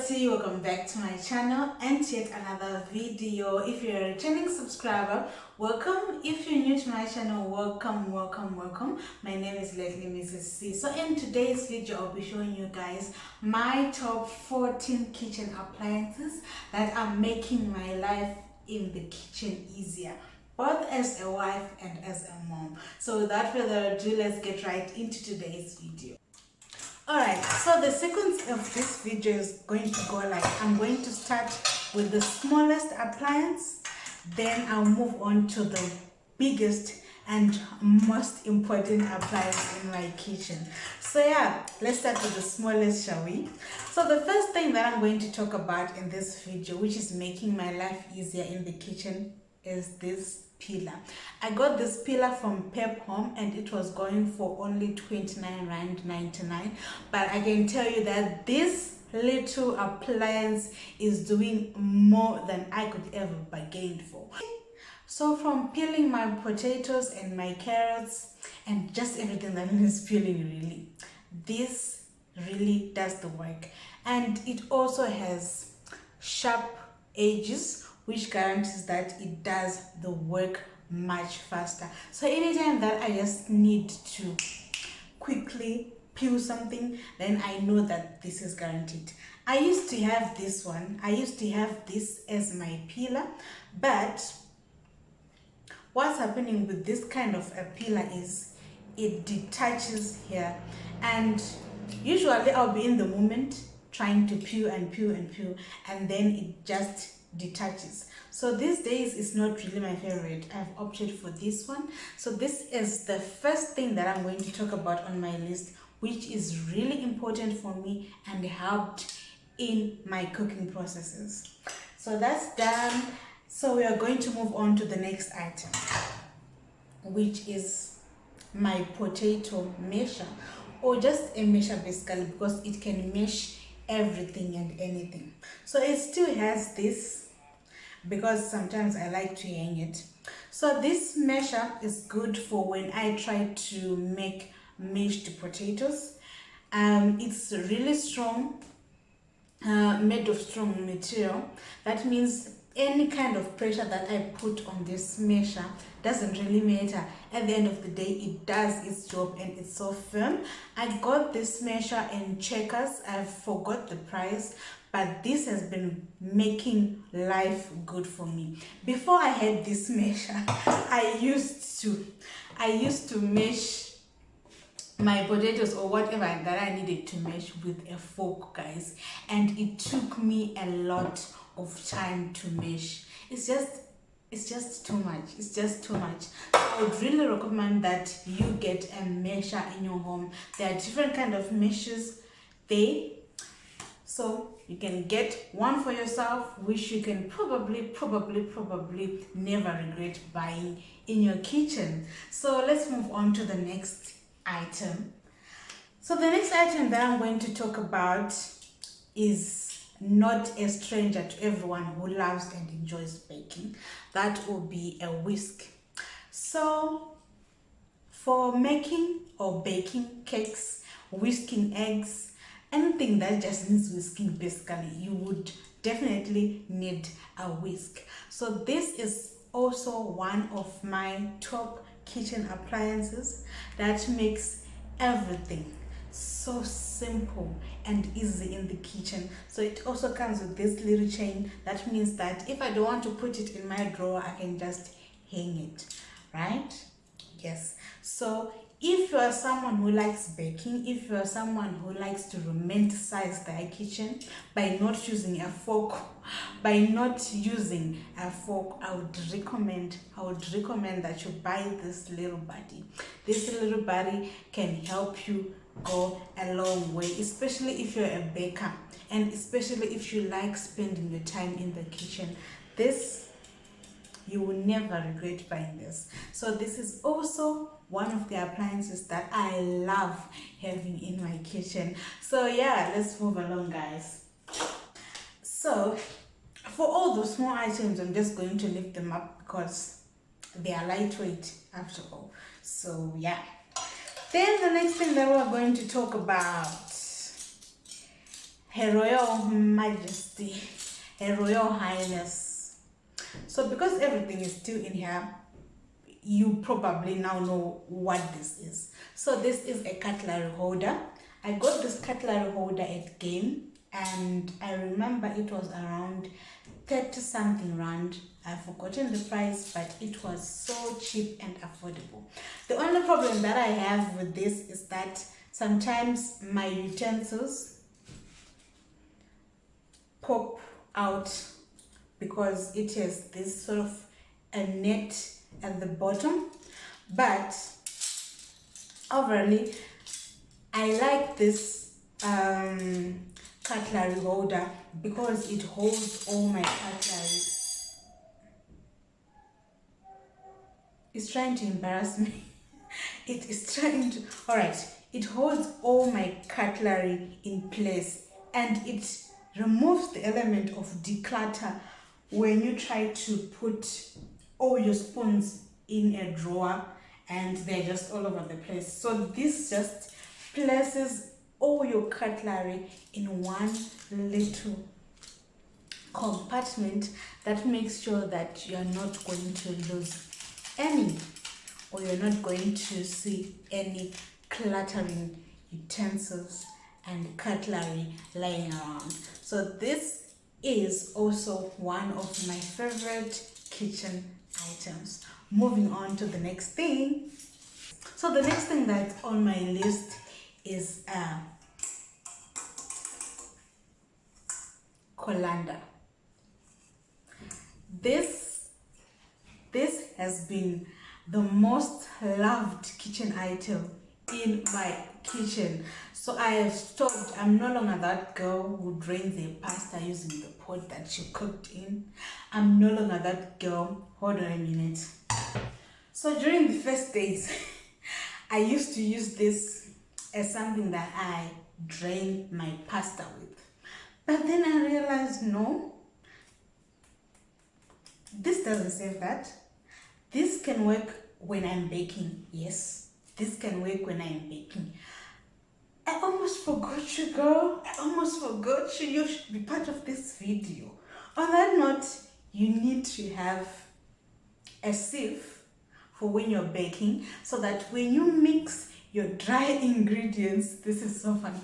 beauty, welcome back to my channel and yet another video. If you're a returning subscriber, welcome. If you're new to my channel, welcome. My name is lately Mrs. C. So in today's video I'll be showing you guys my top 14 kitchen appliances that are making my life in the kitchen easier, both as a wife and as a mom. So without further ado, let's get right into today's video. Alright, so the sequence of this video is going to go like, I'm going to start with the smallest appliance, then I'll move on to the biggest and most important appliance in my kitchen. So yeah, let's start with the smallest, shall we? So the first thing that I'm going to talk about in this video, which is making my life easier in the kitchen, is this peeler. I got this peeler from Pep Home and it was going for only 29.99, but I can tell you that this little appliance is doing more than I could ever bargain for. So from peeling my potatoes and my carrots and just everything that needs peeling, really, this really does the work. And it also has sharp edges, which guarantees that it does the work much faster. So anytime that I just need to quickly peel something, then I know that this is guaranteed. I used to have this one. I used to have this as my peeler, but what's happening with this kind of a peeler is it detaches here, and usually I'll be in the moment trying to peel and then it just detaches. So these days it's not really my favorite. I've opted for this one. So this is the first thing that I'm going to talk about on my list, which is really important for me and helped in my cooking processes. So that's done. So we are going to move on to the next item, which is my potato masher, or just a masher basically, because it can mash everything and anything. So it still has this because sometimes I like to hang it. So this masher is good for when I try to make mashed potatoes. It's really strong, made of strong material. That means any kind of pressure that I put on this masher doesn't really matter. At the end of the day, it does its job and it's so firm. I got this masher in Checkers. I forgot the price, but this has been making life good for me. Before I had this masher, I used to mash my potatoes or whatever that I needed to mash with a fork, guys, and it took me a lot of time to mash. It's just too much. It's just too much. So I would really recommend that you get a masher in your home. There are different kind of meshes there, so you can get one for yourself, which you can probably never regret buying in your kitchen. So let's move on to the next item. So the next item that I'm going to talk about is not a stranger to everyone who loves and enjoys baking. That will be a whisk. So for making or baking cakes, whisking eggs, anything that just needs whisking, basically, you would definitely need a whisk. So this is also one of my top kitchen appliances that makes everything so simple and easy in the kitchen. So it also comes with this little chain. That means that if I don't want to put it in my drawer, I can just hang it, right? Yes. So if you are someone who likes baking, if you are someone who likes to romanticize their kitchen by not using a fork, I would recommend that you buy this little buddy. This little buddy can help you go a long way, especially if you're a baker and especially if you like spending your time in the kitchen. This, you will never regret buying this. So this is also one of the appliances that I love having in my kitchen. So yeah, let's move along, guys. So for all those small items, I'm just going to lift them up because they are lightweight after all. So yeah. Then the next thing that we're going to talk about Her Royal Majesty, Her Royal Highness. So because everything is still in here, you probably now know what this is. So this is a cutlery holder. I got this cutlery holder at Game, and I remember it was around 30 something rand. I've forgotten the price, but it was so cheap and affordable. The only problem that I have with this is that sometimes my utensils pop out because it has this sort of a net at the bottom. But overall, I like this cutlery holder because it holds all my cutlery. It's trying to embarrass me. It is trying to, all right, it holds all my cutlery in place, and it removes the element of declutter when you try to put all your spoons in a drawer and they're just all over the place. So this just places all your cutlery in one little compartment that makes sure that you're not going to lose any, or you're not going to see any cluttering utensils and cutlery lying around. So this is also one of my favorite kitchen items. Moving on to the next thing. So the next thing that's on my list is colander. This has been the most loved kitchen item in my kitchen. So I have stopped. I'm no longer that girl who drains the pasta using the pot that she cooked in. I'm no longer that girl. Hold on a minute. So during the first days, I used to use this as something that I drain my pasta with. But then I realized, no, this doesn't say that. This can work when I'm baking. Yes, this can work when I'm baking. I almost forgot you, girl. I almost forgot you. You should be part of this video. On that note, you need to have a sieve for when you're baking, so that when you mix your dry ingredients, this is so funny.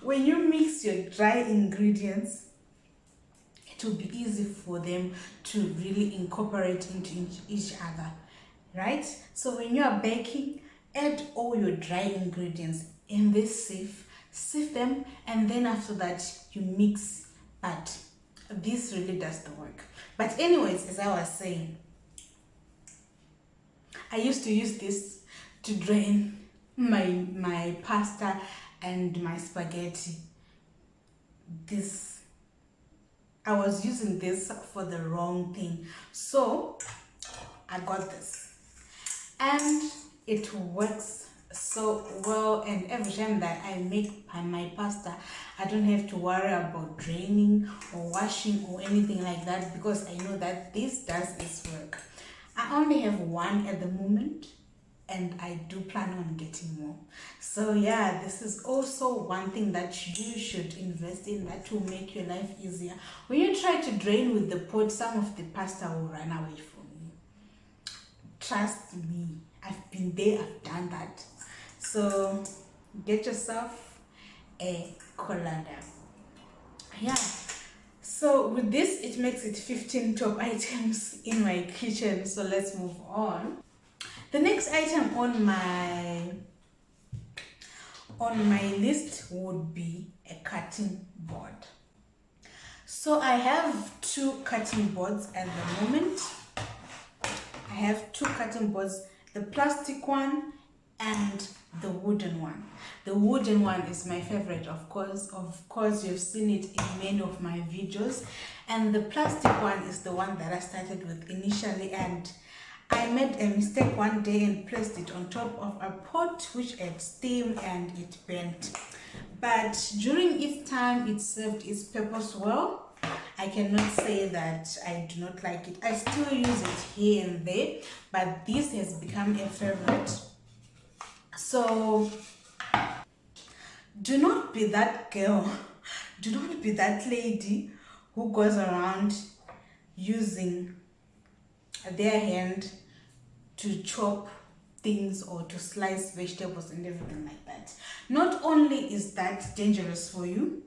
When you mix your dry ingredients, it will be easy for them to really incorporate into each other, right? So when you are baking, add all your dry ingredients in this sieve them, and then after that you mix. But this really does the work. But anyways, as I was saying, I used to use this to drain my pasta and my spaghetti. I was using this for the wrong thing, so I got this, and it works so well. And every time that I make my pasta, I don't have to worry about draining or washing or anything like that, because I know that this does its work. I only have one at the moment, and I do plan on getting more. So yeah, this is also one thing that you should invest in, that will make your life easier. When you try to drain with the pot, some of the pasta will run away from you. Trust me, I've been there, I've done that. So get yourself a colander. Yeah. So with this, it makes it 15 top items in my kitchen. So let's move on. The next item on my list would be a cutting board. So I have two cutting boards at the moment. I have two cutting boards, the plastic one and the wooden one. The wooden one is my favorite, of course. Of course, you've seen it in many of my videos. And the plastic one is the one that I started with initially, and I made a mistake one day and placed it on top of a pot which had steam and it bent. But during its time, it served its purpose well. I cannot say that I do not like it. I still use it here and there, but this has become a favorite. So do not be that girl. Do not be that lady who goes around using their hand to chop things or to slice vegetables and everything like that. Not only is that dangerous for you,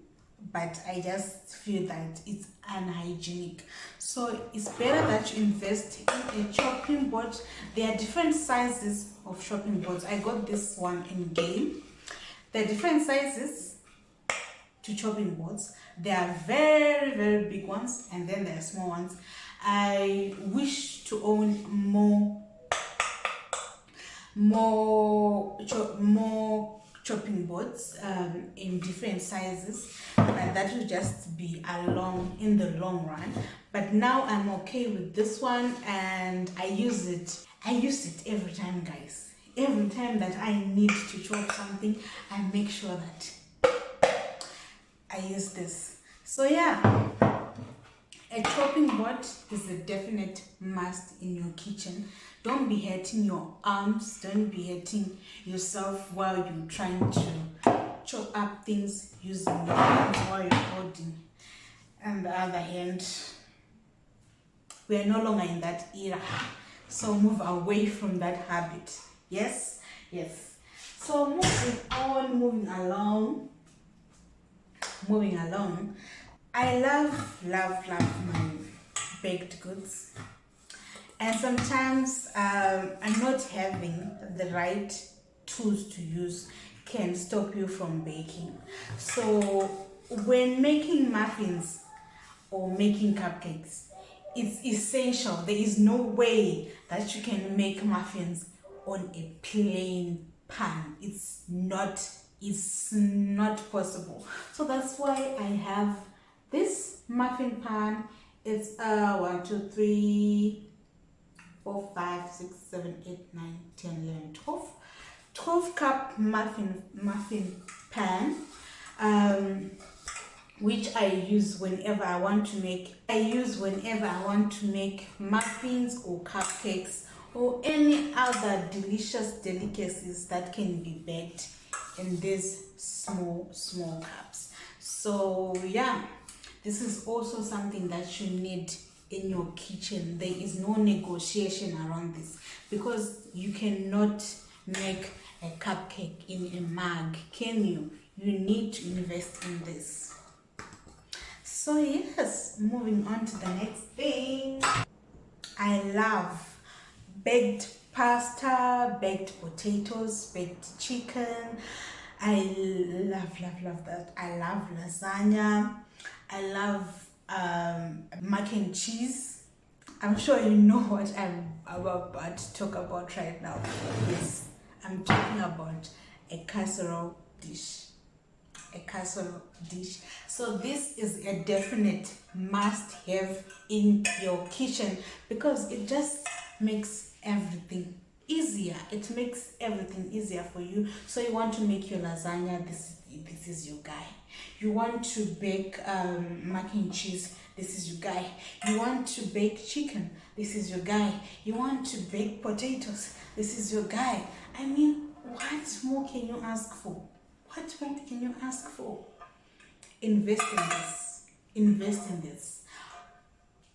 but I just feel that it's unhygienic. So it's better that you invest in a chopping board. There are different sizes of chopping boards. I got this one in game. There are different sizes to chopping boards. There are very, very big ones, and then there are small ones. I wish to own more chopping boards in different sizes, and that will just be along in the long run. But now I'm okay with this one, and I use it every time, guys. Every time that I need to chop something, I make sure that I use this. So yeah, a chopping board is a definite must in your kitchen. Don't be hurting your arms, don't be hurting yourself while you're trying to chop up things using your hands while you're holding. And the other hand, we are no longer in that era, so move away from that habit. Yes, yes. So moving along. I love my baked goods, and sometimes I'm not having the right tools to use can stop you from baking. So when making muffins or making cupcakes, it's essential. There is no way that you can make muffins on a plain pan. It's not possible. So that's why I have this muffin pan. It's 1 2 3 4 5 6 7 8 9 10 11 12 cup muffin pan, which I use whenever I want to make muffins or cupcakes or any other delicious delicacies that can be baked in these small cups. So yeah, this is also something that you need in your kitchen. There is no negotiation around this, because you cannot make a cupcake in a mug, can you? You need to invest in this. So yes, moving on to the next thing. I love baked pasta, baked potatoes, baked chicken. I love that. I love lasagna. I love mac and cheese. I'm sure you know what I'm about to talk about right now. Yes, I'm talking about a casserole dish. So this is a definite must-have in your kitchen, because it just makes everything easier. It makes everything easier for you. So you want to make your lasagna, this is your guy. You want to bake mac and cheese, this is your guy. You want to bake chicken, this is your guy. You want to bake potatoes, this is your guy. I mean, what more can you ask for? What more can you ask for? Invest in this.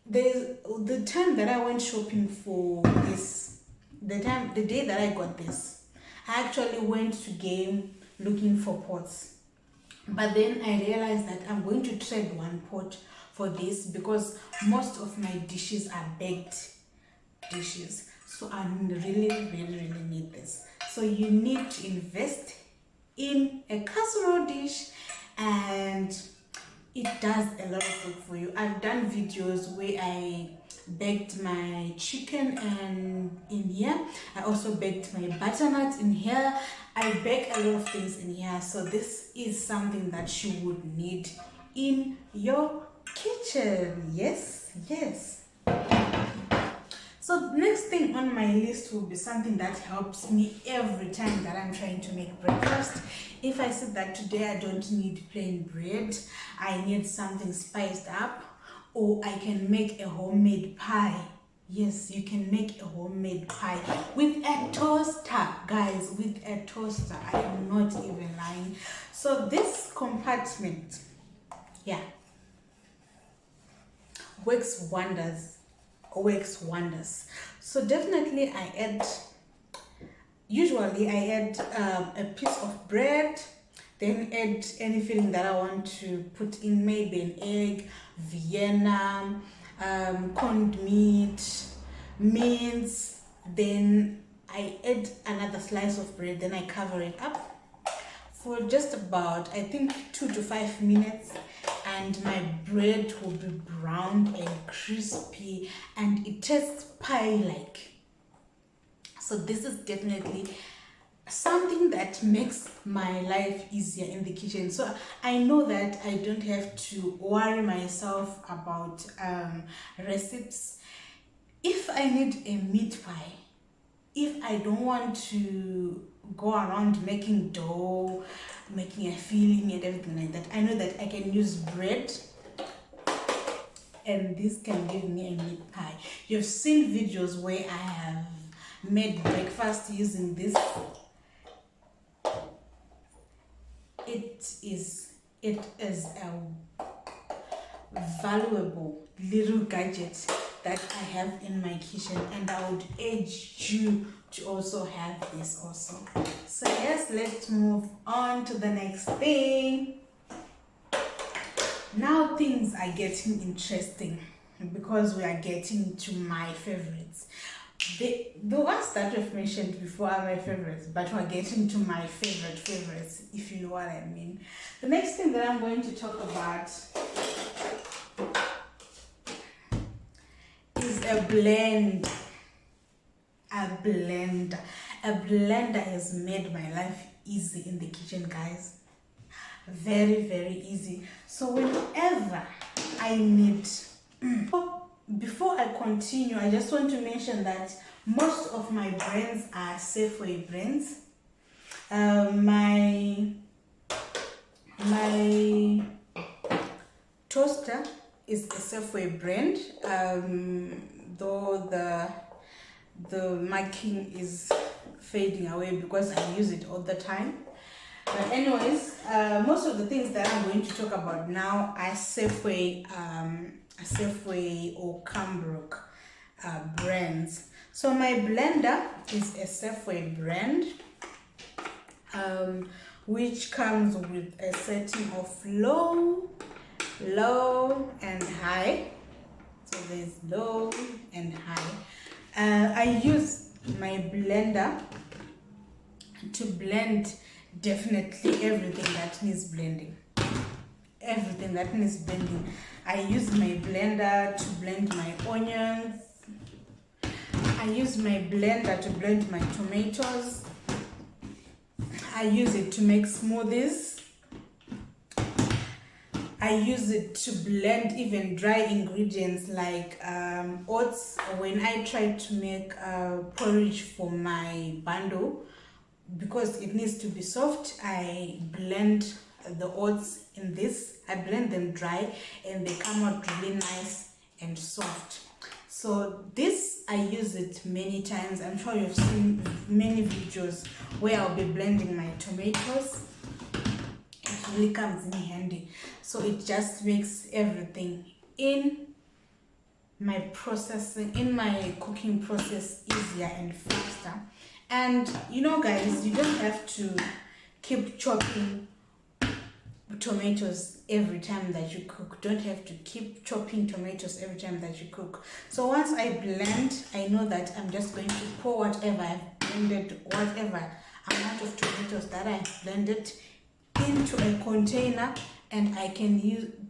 The time that I went shopping for this, the day that I got this, I actually went to Game looking for pots. But then I realized that I'm going to trade one pot for this, because most of my dishes are baked dishes. So I really need this. So you need to invest in a casserole dish, and it does a lot of work for you. I've done videos where I baked my chicken and in here. I also baked my butternut in here. I bake a lot of things in here. So this is something that you would need in your kitchen. Yes. So the next thing on my list will be something that helps me every time that I'm trying to make breakfast. If I said that today I don't need plain bread, I need something spiced up, or I can make a homemade pie. Yes, you can make a homemade pie with a toaster, guys, with a toaster. I am not even lying. So this compartment yeah, works wonders. So definitely usually I add a piece of bread, then add any filling that I want to put in, maybe an egg, Vienna, corned meat, mince. Then I add another slice of bread, then I cover it up for just about, I think, 2 to 5 minutes, and my bread will be brown and crispy, and it tastes pie-like. So this is definitely something that makes my life easier in the kitchen. So I know that I don't have to worry myself about recipes. If I need a meat pie, if I don't want to go around making dough, making a filling and everything like that, I know that I can use bread, and this can give me a meat pie. You've seen videos where I have made breakfast using this. It is a valuable little gadget that I have in my kitchen, and I would urge you to also have this also. So yes, let's move on to the next thing. Now things are getting interesting because we are getting to my favorites. The ones that we've mentioned before are my favorites, but we're getting to my favorites, if you know what I mean. The next thing that I'm going to talk about is a blender. A blender has made my life easy in the kitchen, guys. Very, very easy. So whenever I need before I continue, I just want to mention that most of my brands are Safeway brands. My toaster is a Safeway brand, though the marking is fading away because I use it all the time. But anyways, most of the things that I'm going to talk about now are Safeway or Kambrook brands. So my blender is a Safeway brand, which comes with a setting of low and high. So there's low and high. I use my blender to blend definitely everything that needs blending. I use my blender to blend my onions. I use my blender to blend my tomatoes. I use it to make smoothies. I use it to blend even dry ingredients like oats. When I try to make porridge for my bundle, because it needs to be soft, I blend the oats in this. I blend them dry and they come out really nice and soft. So this, I use it many times. I'm sure you've seen many videos where I'll be blending my tomatoes. It really comes in handy. So it just makes everything in my cooking process easier and faster. And you know, guys, you don't have to keep chopping tomatoes every time that you cook. Don't have to keep chopping tomatoes every time that you cook. So once I blend, I know that I'm just going to pour whatever I've blended, whatever amount of tomatoes that I've blended, into a container, and I can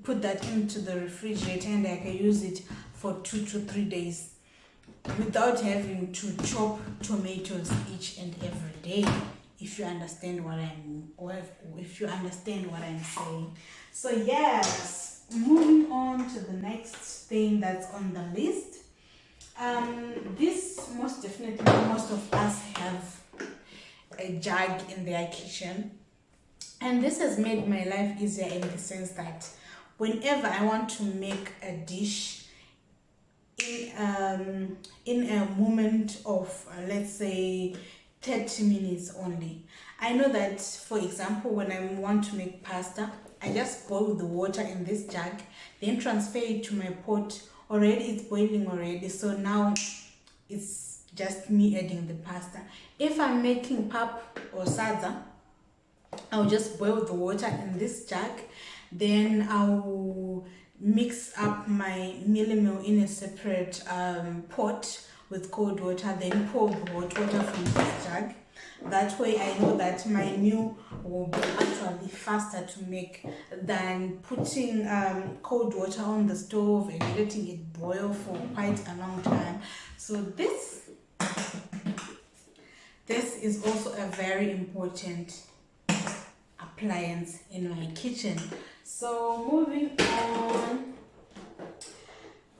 put that into the refrigerator, and I can use it for 2 to 3 days without having to chop tomatoes each and every day. If you understand what I'm saying. So yes, moving on to the next thing that's on the list. This most definitely, most of us have a jug in their kitchen, and this has made my life easier in the sense that whenever I want to make a dish in a moment of let's say 30 minutes only. I know that, for example, when I want to make pasta, I just boil the water in this jug, then transfer it to my pot. Already it's boiling already, so now it's just me adding the pasta. If I'm making pap or sadza, I'll just boil the water in this jug, then I'll mix up my mealie meal in a separate pot with cold water, then pour the hot water from this jug. That way I know that my meal will be actually faster to make than putting cold water on the stove and letting it boil for quite a long time. So this is also a very important appliance in my kitchen. So moving on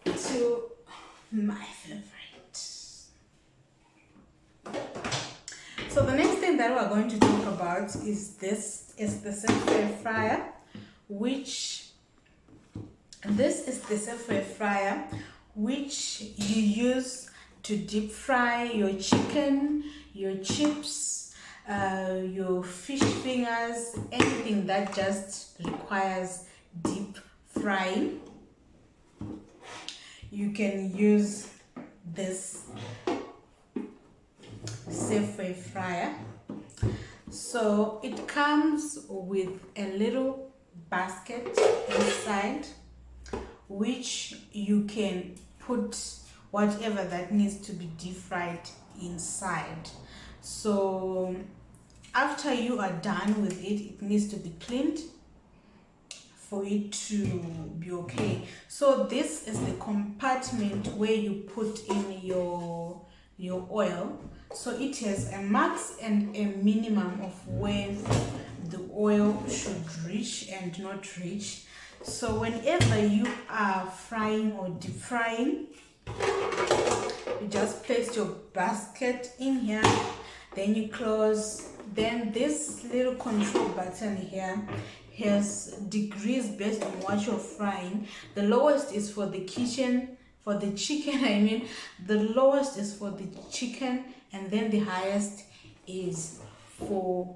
to my favorite. So the next thing that we're going to talk about is the Safeway fryer, which this is the Safeway fryer which you use to deep fry your chicken, your chips, your fish fingers, anything that just requires deep frying. You can use this Safeway fryer. So it comes with a little basket inside, which you can put whatever that needs to be deep fried inside. So after you are done with it, it needs to be cleaned for it to be okay. So this is the compartment where you put in your oil. So it has a max and a minimum of where the oil should reach and not reach. So whenever you are frying or deep frying, you just place your basket in here, then you close. Then this little control button here has degrees based on what you're frying. The lowest is for the chicken, I mean. The lowest is for the chicken, and then the highest is for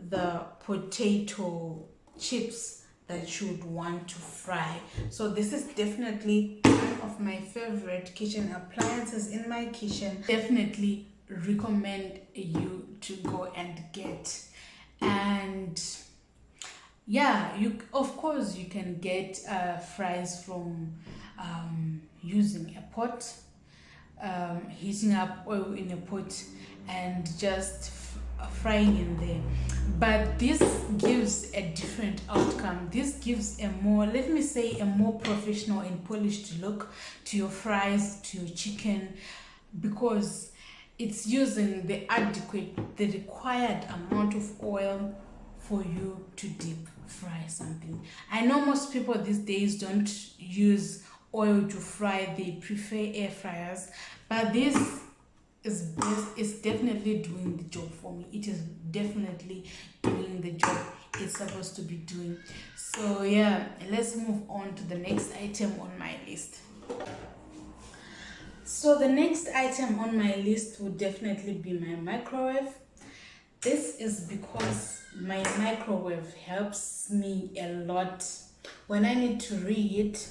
the potato chips that you would want to fry. So this is definitely one of my favorite kitchen appliances in my kitchen. Definitely recommend you to go and get. And yeah, of course you can get fries from using a pot, heating up oil in a pot and just frying in there. But this gives a different outcome. This gives a more, let me say, a more professional and polished look to your fries, to your chicken, because it's using the required amount of oil for you to deep fry something. I know most people these days don't use oil to fry, they prefer air fryers, but this is definitely doing the job for me. It is definitely doing the job it's supposed to be doing. So yeah, let's move on to the next item on my list. So the next item on my list would definitely be my microwave. This is because my microwave helps me a lot when I need to reheat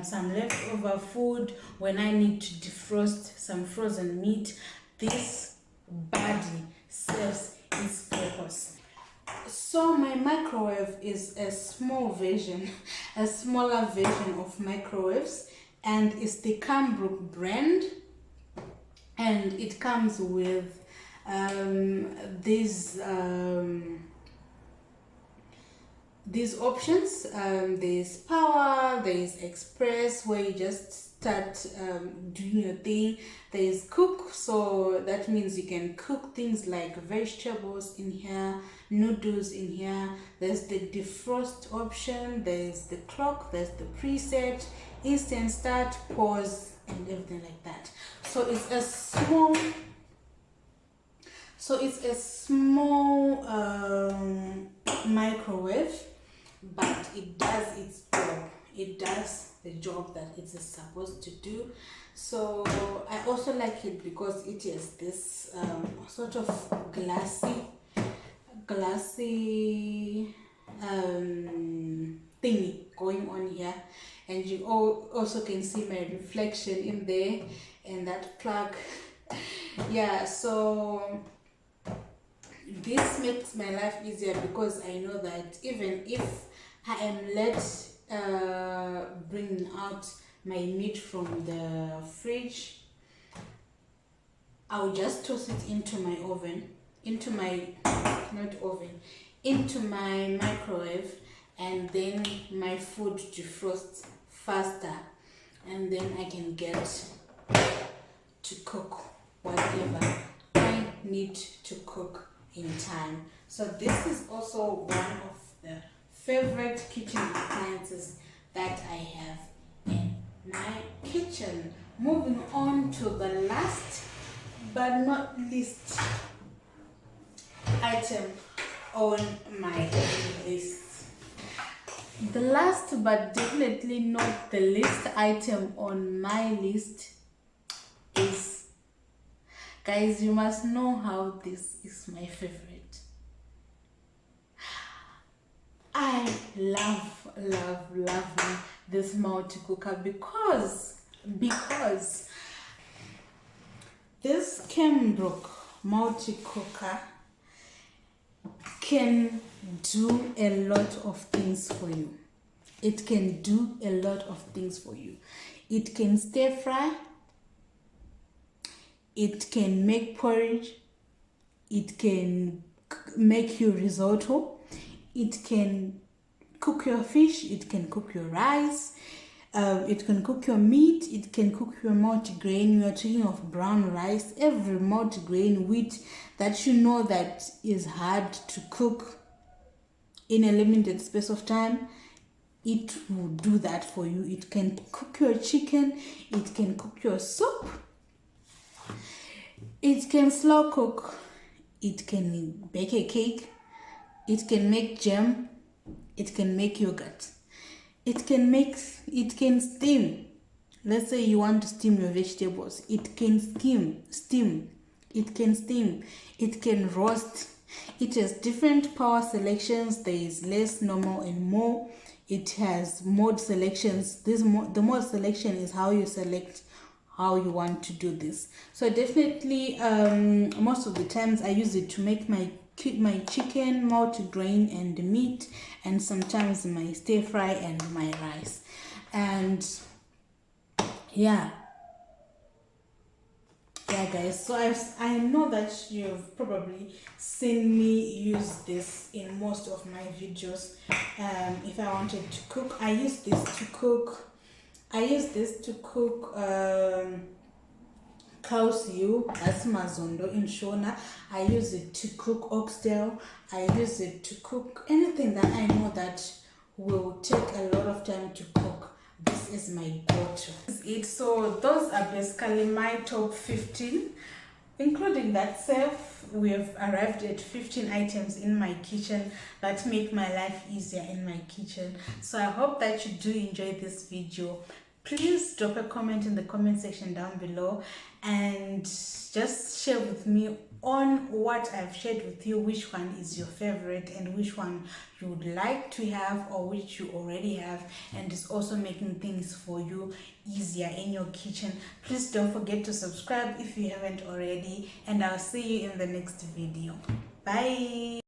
some leftover food, when I need to defrost some frozen meat. This body serves its purpose. So my microwave is a smaller version of microwaves, and it's the Kambrook brand, and it comes with these options. There's power, there's express, where you just start doing your thing. There's cook, so that means you can cook things like vegetables in here, noodles in here. There's the defrost option, there's the clock, there's the preset, instant start, pause, and everything like that. So it's a small microwave, but it does its job. It does the job that it is supposed to do. So I also like it because it has this sort of glassy thingy going on here, and you also can see my reflection in there and that plug. Yeah, so this makes my life easier because I know that even if I am late bringing out my meat from the fridge, I'll just toss it into my oven, into my microwave, and then my food defrosts faster, and then I can get to cook whatever I need to cook in time. So this is also one of the favorite kitchen appliances that I have in my kitchen. Moving on to the last but not least item on my list. The last but definitely not the least item on my list is, guys, you must know how this is my favorite. I love this multi-cooker because this Kambrook multi-cooker can do a lot of things for you. It can do a lot of things for you. It can stir fry. It can make porridge. It can make you risotto. It can cook your fish. It can cook your rice. It can cook your meat. It can cook your multigrain. We are talking of brown rice. Every multigrain wheat that you know that is hard to cook in a limited space of time, it will do that for you. It can cook your chicken. It can cook your soup. It can slow cook. It can bake a cake. It can make jam. It can make yogurt. It can steam. Let's say you want to steam your vegetables. It can steam. It can steam. It can roast. It has different power selections. There is less, normal, and more. It has mode selections. The mode selection is how you select how you want to do this. So definitely, most of the times I use it to make my chicken, multigrain, and meat, and sometimes my stir fry and my rice. And yeah guys, so I know that you've probably seen me use this in most of my videos. If I wanted to cook, I use this to cook cow's ewe, that's mazondo in Shona. I use it to cook oxtail. I use it to cook anything that I know that will take a lot of time to cook. This is my go-to. So those are basically my top 15, including that self. We have arrived at 15 items in my kitchen that make my life easier in my kitchen. So I hope that you do enjoy this video. Please drop a comment in the comment section down below and just share with me on what I've shared with you, which one is your favorite and which one you would like to have or which you already have and is also making things for you easier in your kitchen. Please don't forget to subscribe if you haven't already, and I'll see you in the next video. Bye.